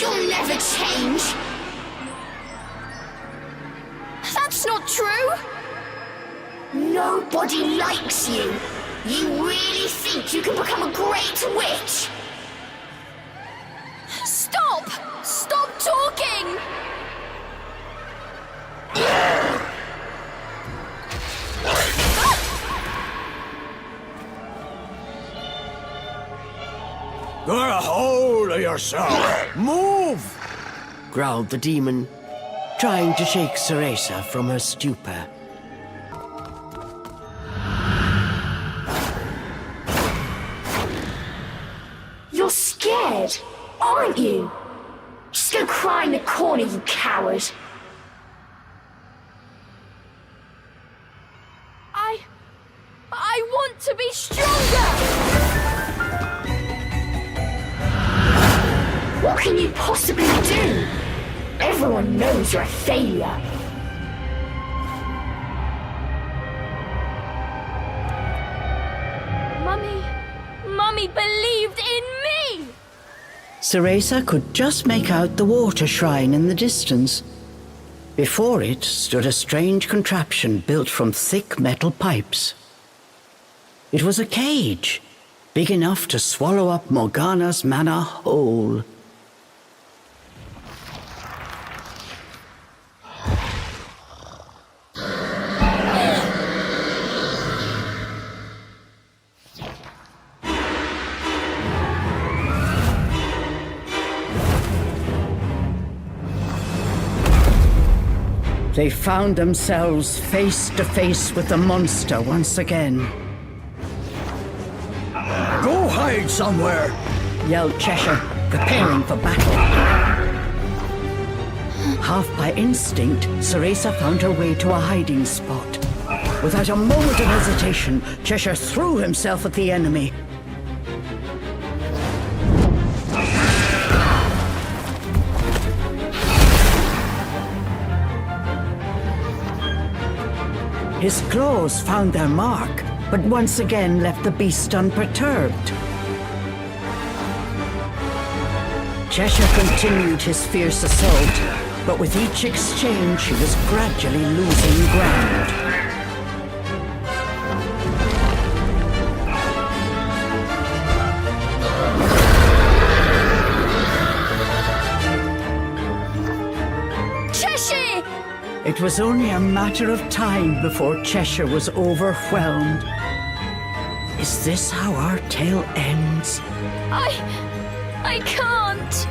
You'll never change. That's not true. Nobody likes you. You really think you can become a great witch? Stop! Stop talking! Get a hold of yourself! Move! Growled the demon, trying to shake Cereza from her stupor. You're scared, aren't you? Just go cry in the corner, you coward. I want to be stronger! What can you possibly do? Everyone knows you're a failure. Mummy believed in me! Cereza could just make out the water shrine in the distance. Before it stood a strange contraption built from thick metal pipes. It was a cage, big enough to swallow up Morgana's mana whole. They found themselves face to face with the monster once again. Go hide somewhere! Yelled Cheshire, preparing for battle. Half by instinct, Cereza found her way to a hiding spot. Without a moment of hesitation, Cheshire threw himself at the enemy. His claws found their mark, but once again left the beast unperturbed. Cheshire continued his fierce assault, but with each exchange he was gradually losing ground. It was only a matter of time before Cheshire was overwhelmed. Is this how our tale ends? I can't.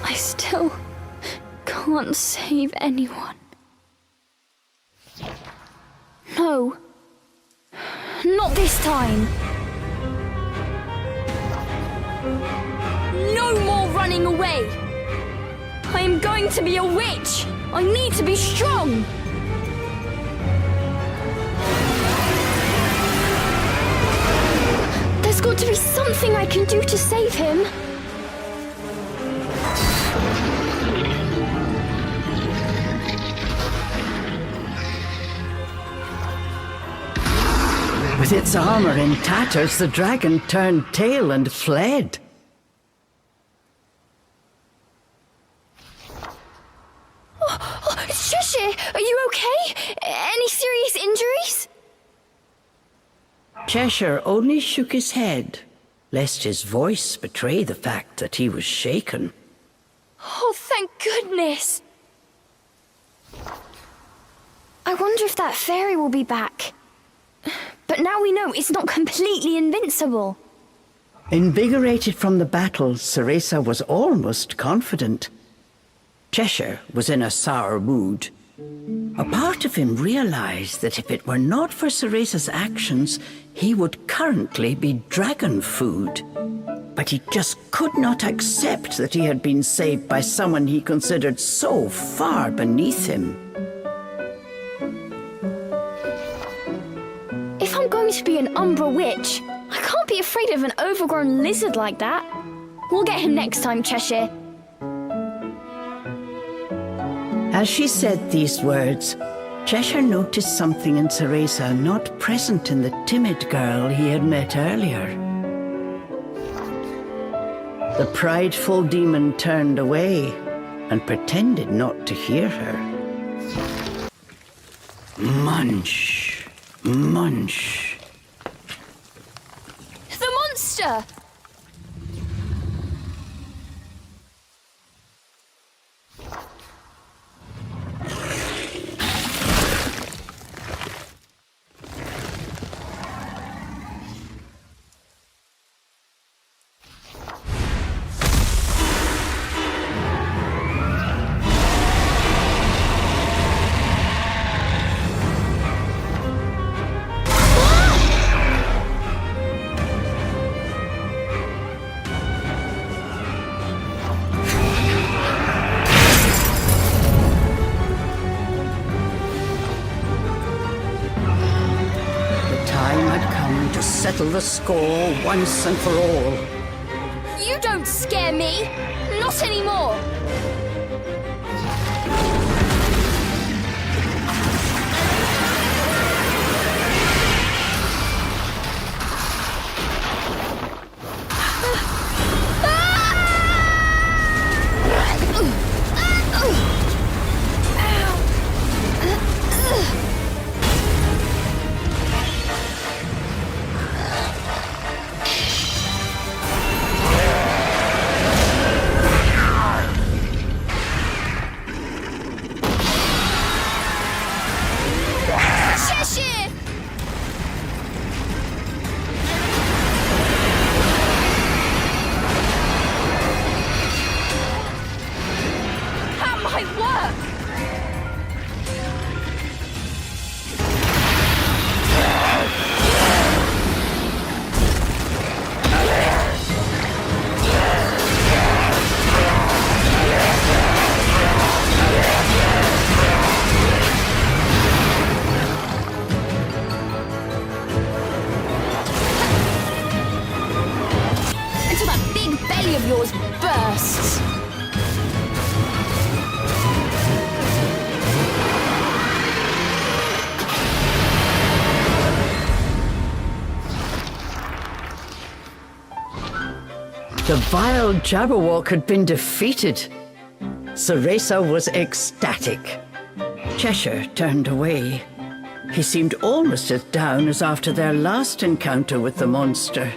I still can't save anyone. No. Not this time. No more running away. I am going to be a witch. I need to be strong. There's got to be something I can do to save him. With its armor in tatters, the dragon turned tail and fled. Cheshire, are you okay? Any serious injuries? Cheshire only shook his head, lest his voice betray the fact that he was shaken. Oh, thank goodness! I wonder if that fairy will be back. But now we know it's not completely invincible. Invigorated from the battle, Cereza was almost confident. Cheshire was in a sour mood. A part of him realized that if it were not for Cereza's actions, he would currently be dragon food. But he just could not accept that he had been saved by someone he considered so far beneath him. If I'm going to be an Umbra witch, I can't be afraid of an overgrown lizard like that. We'll get him next time, Cheshire. As she said these words, Cheshire noticed something in Cereza not present in the timid girl he had met earlier. The prideful demon turned away and pretended not to hear her. Munch, munch. The monster! Settle the score once and for all. You don't scare me! Not anymore! Cheshire! That might work! Until that big belly of yours bursts. The vile Jabberwock had been defeated. Cereza was ecstatic. Cheshire turned away. He seemed almost as down as after their last encounter with the monster.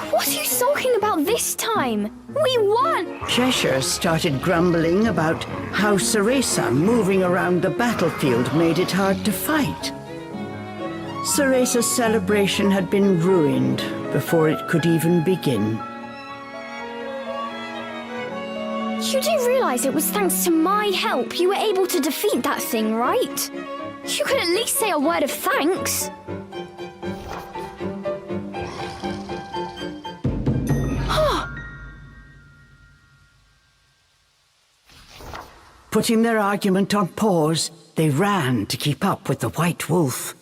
What are you sulking about this time? We won! Cheshire started grumbling about how Cereza moving around the battlefield made it hard to fight. Cereza's celebration had been ruined before it could even begin. You do realize it was thanks to my help you were able to defeat that thing, right? You could at least say a word of thanks. Putting their argument on pause, they ran to keep up with the White Wolf.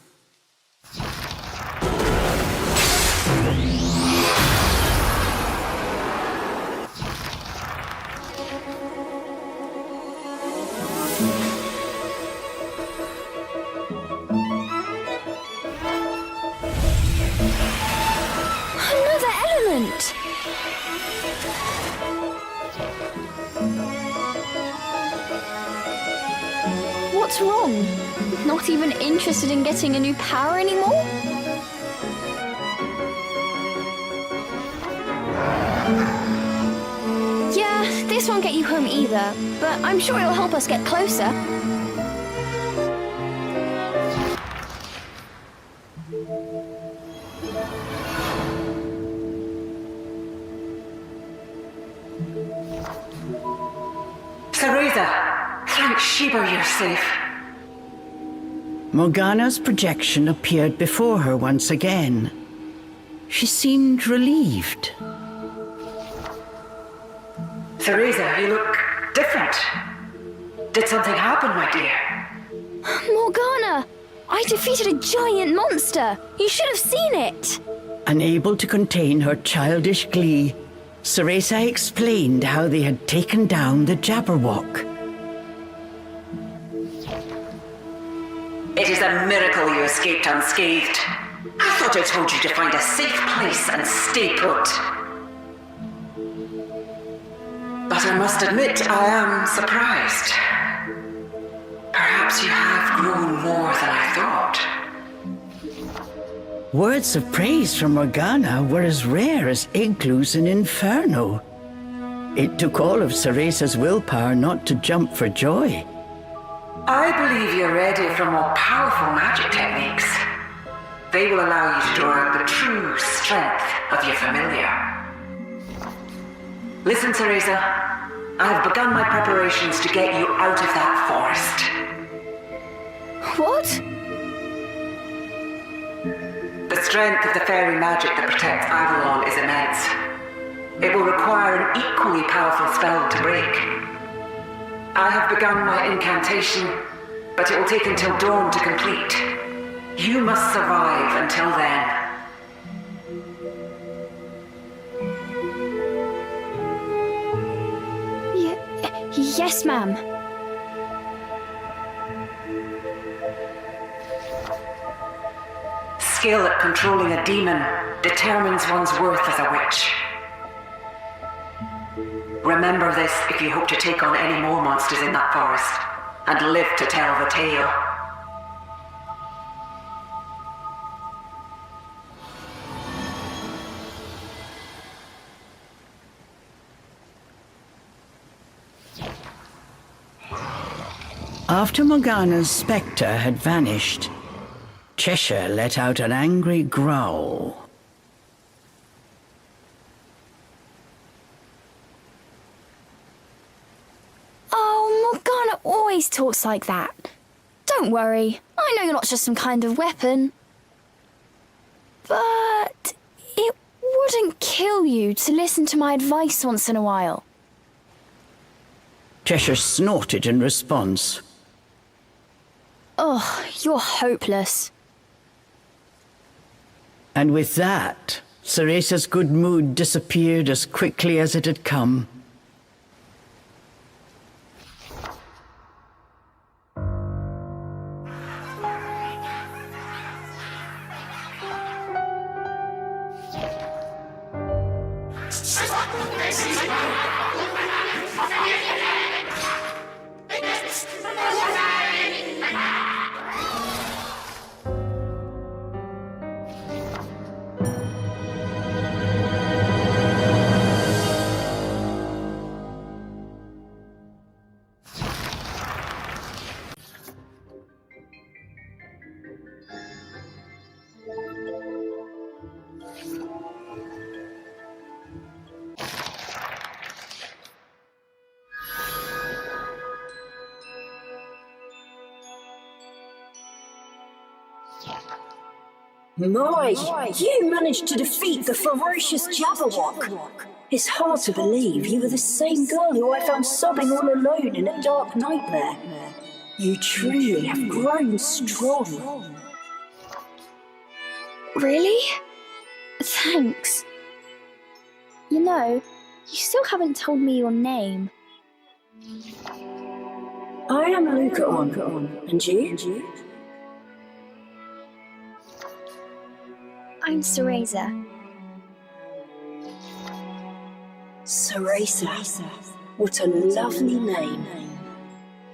Another element! What's wrong? Not even interested in getting a new power anymore? Yeah, this won't get you home either, but I'm sure it'll help us get closer. Cereza, thank Shiba you're safe. Morgana's projection appeared before her once again. She seemed relieved. Cereza, you look different. Did something happen, my dear? Morgana! I defeated a giant monster! You should have seen it! Unable to contain her childish glee, Cereza explained how they had taken down the Jabberwock. It is a miracle you escaped unscathed. I thought I told you to find a safe place and stay put. But I must admit, I am surprised. Perhaps you have grown more than I thought. Words of praise from Morgana were as rare as igloos in Inferno. It took all of Cereza's willpower not to jump for joy. I believe you're ready for more powerful magic techniques. They will allow you to draw out the true strength of your familiar. Listen, Cereza. I have begun my preparations to get you out of that forest. What? The strength of the fairy magic that protects Avalon is immense. It will require an equally powerful spell to break. I have begun my incantation, but it will take until dawn to complete. You must survive until then. Yes, ma'am. Skill at controlling a demon determines one's worth as a witch. Remember this if you hope to take on any more monsters in that forest, and live to tell the tale. After Morgana's spectre had vanished, Cheshire let out an angry growl. Oh, Morgana always talks like that. Don't worry, I know you're not just some kind of weapon. But it wouldn't kill you to listen to my advice once in a while. Cheshire snorted in response. Oh, you're hopeless. And with that, Cereza's good mood disappeared as quickly as it had come. My, you managed to defeat the ferocious Jabberwock. It's hard to believe you were the same girl who I found sobbing all alone in a dark nightmare. You truly have grown strong. Really? Thanks. You know, you still haven't told me your name. I am Lucaon, and you? I'm Cereza. Cereza. What a lovely name.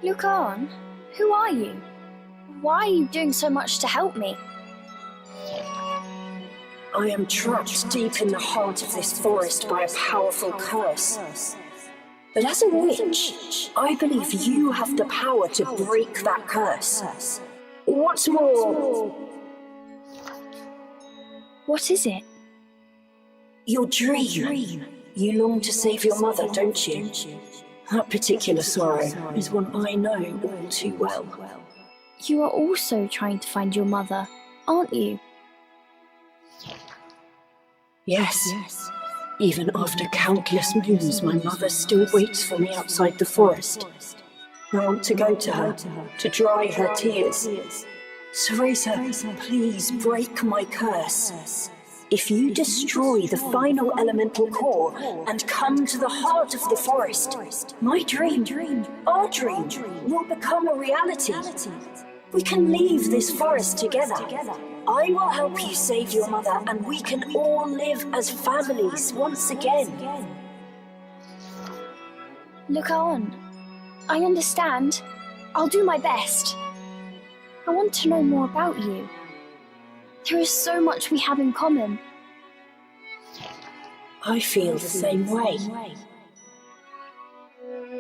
Look on. Who are you? Why are you doing so much to help me? I am trapped deep in the heart of this forest by a powerful curse. But as a witch, I believe you have the power to break that curse. What's more... What is it? Your dream. You long to save your mother, don't you? That particular sorrow is one I know all too well. You are also trying to find your mother, aren't you? Yes. Even after countless moons, my mother still waits for me outside the forest. I want to go to her, to dry her tears. Cereza, please break my curse. If you destroy the final elemental core and come to the heart of the forest, my dream, our dream, will become a reality. We can leave this forest together. I will help you save your mother, and we can all live as families once again. Look on. I understand. I'll do my best. I want to know more about you. There is so much we have in common. I feel the same way.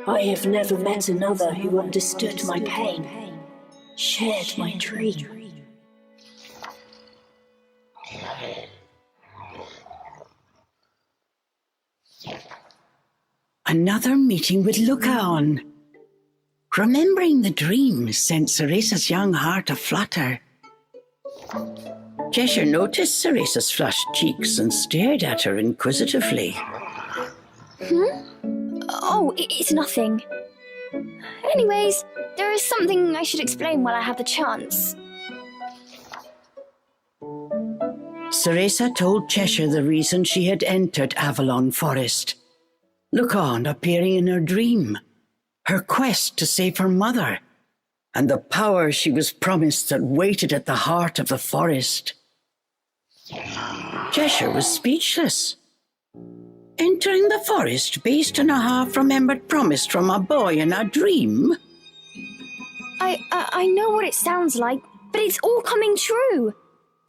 I have never met another who understood my pain, shared my dream. Another meeting with Lucaon. Remembering the dream sent Cereza's young heart aflutter. Cheshire noticed Cereza's flushed cheeks and stared at her inquisitively. Oh, it's nothing. Anyways, there is something I should explain while I have the chance. Cereza told Cheshire the reason she had entered Avalon Forest. Lucaon appearing in her dream, her quest to save her mother, and the power she was promised that waited at the heart of the forest. Cheshire was speechless. Entering the forest based on a half-remembered promise from a boy in a dream? I know what it sounds like, but it's all coming true.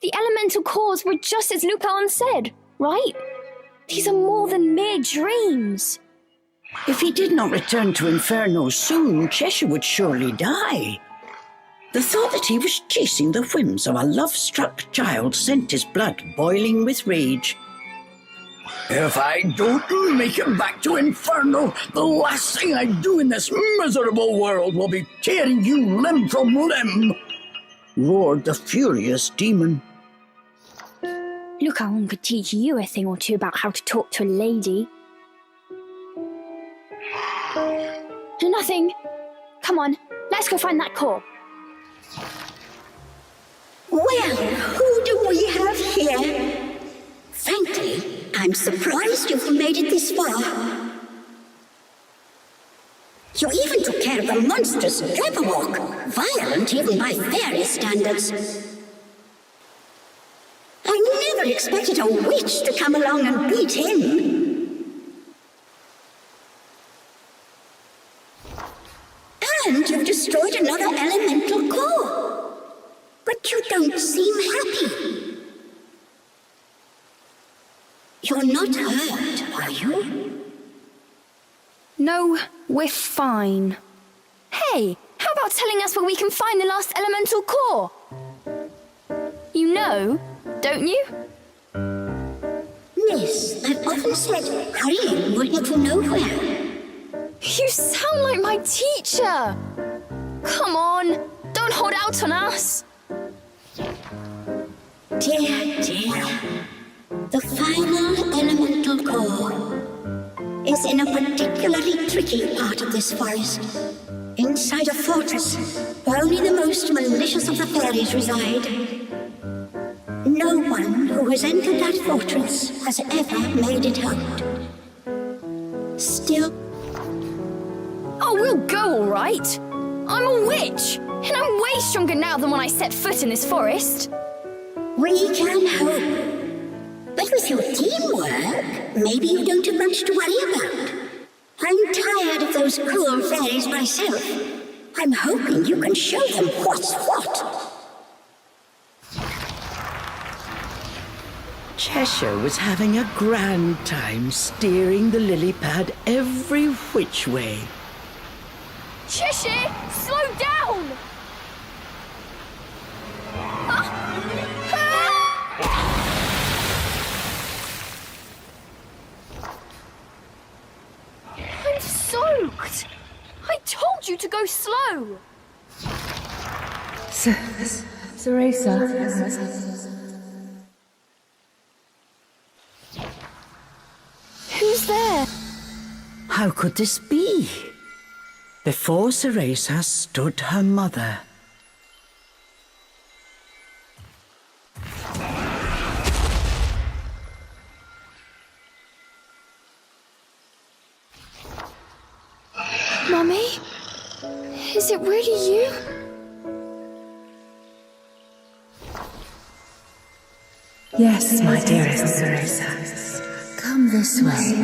The elemental cores were just as Lucaon said, right? These are more than mere dreams. If he did not return to Inferno soon, Cheshire would surely die. The thought that he was chasing the whims of a love-struck child sent his blood boiling with rage. If I don't make it back to Inferno, the last thing I do in this miserable world will be tearing you limb from limb, roared the furious demon. Lucaon could teach you a thing or two about how to talk to a lady. Nothing. Come on, let's go find that core. Well, who do we have here? Frankly, I'm surprised you've made it this far. You even took care of a monstrous Jabberwock, violent even by fairy standards. I never expected a witch to come along and beat him. And you've destroyed another elemental core. But you don't seem happy. You're not hurt, are you? No, we're fine. Hey, how about telling us where we can find the last elemental core? You know, don't you? Miss, I've often said hurrying will get you nowhere. You sound like my teacher! Come on, don't hold out on us! Dear, dear, the final elemental core is in a particularly tricky part of this forest. Inside a fortress where only the most malicious of the fairies reside. No one who has entered that fortress has ever made it out. Still... Oh, we'll go all right. I'm a witch, and I'm way stronger now than when I set foot in this forest. We can hope. But with your teamwork, maybe you don't have much to worry about. I'm tired of those cruel fairies myself. I'm hoping you can show them what's what. Cheshire was having a grand time steering the lily pad every which way. Cheshire, slow down! I'm soaked! I told you to go slow! Cereza. Who's there? How could this be? Before Cereza stood her mother. Mummy? Is it really you? Yes, my dearest Cereza. Come this way.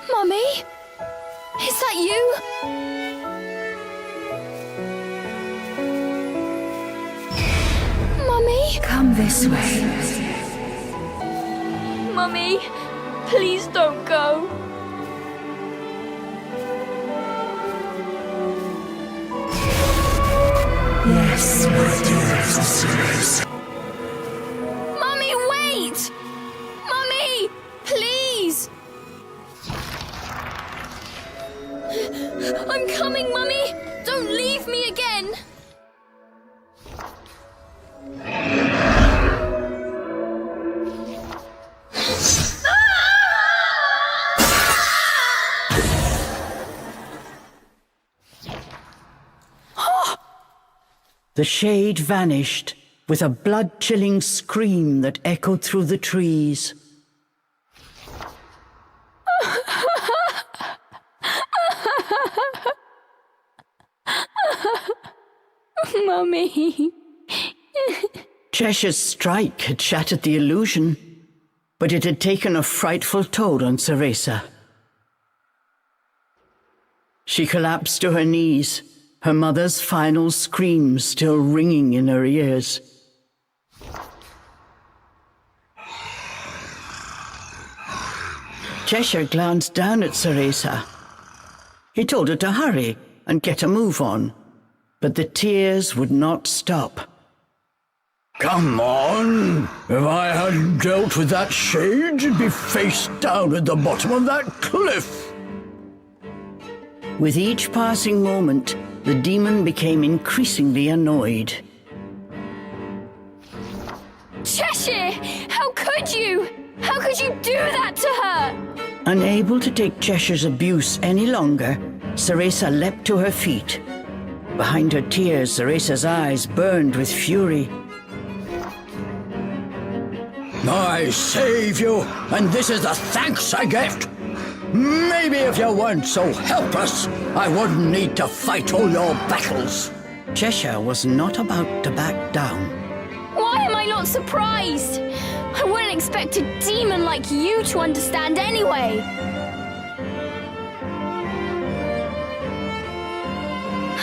Mummy? Is that you? Mummy? Come this way. Mummy, please don't go. Yes, my dearest Cereza. Mummy, wait! Mummy, please! I'm coming, Mummy! Don't leave me again! The shade vanished with a blood-chilling scream that echoed through the trees. Mummy. Cheshire's strike had shattered the illusion, but it had taken a frightful toll on Cereza. She collapsed to her knees, her mother's final screams still ringing in her ears. Cheshire glanced down at Cereza. He told her to hurry and get a move on, but the tears would not stop. Come on! If I hadn't dealt with that shade, you'd be face down at the bottom of that cliff! With each passing moment, the demon became increasingly annoyed. Cheshire! How could you? How could you do that to her? Unable to take Cheshire's abuse any longer, Cereza leapt to her feet. Behind her tears, Cereza's eyes burned with fury. I save you, and this is the thanks I get! Maybe if you weren't so helpless, I wouldn't need to fight all your battles. Cheshire was not about to back down. Why am I not surprised? I wouldn't expect a demon like you to understand anyway.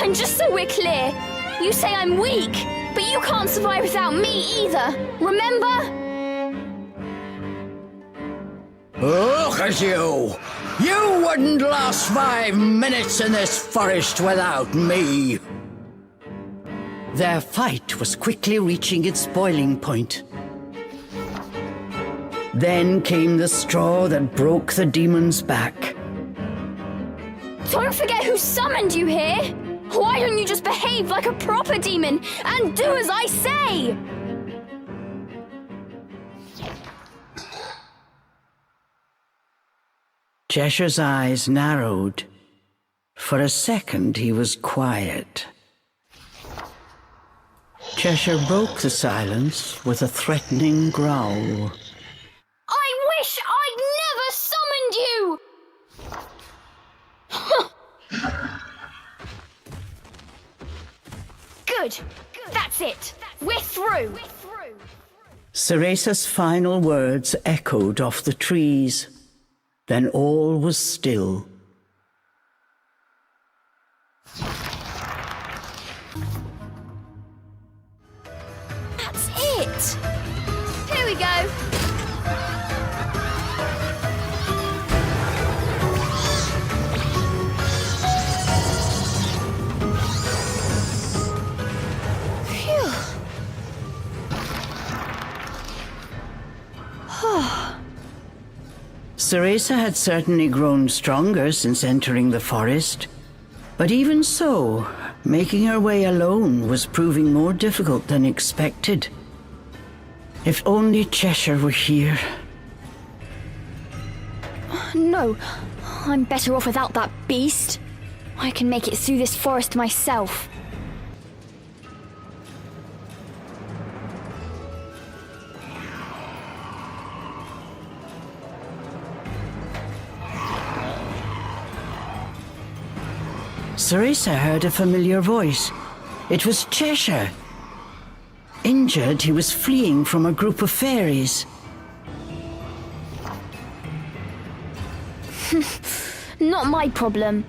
And just so we're clear, you say I'm weak, but you can't survive without me either, remember? Look at you! You wouldn't last 5 minutes in this forest without me! Their fight was quickly reaching its boiling point. Then came the straw that broke the demon's back. Don't forget who summoned you here! Why don't you just behave like a proper demon and do as I say? Cheshire's eyes narrowed. For a second, he was quiet. Cheshire broke the silence with a threatening growl. I wish I'd never summoned you! Good. That's it. We're through. Cereza's final words echoed off the trees. Then all was still. That's it! Here we go! Phew! Cereza had certainly grown stronger since entering the forest. But even so, making her way alone was proving more difficult than expected. If only Cheshire were here. No, I'm better off without that beast. I can make it through this forest myself. Cereza heard a familiar voice. It was Cheshire. Injured, he was fleeing from a group of fairies. Not my problem.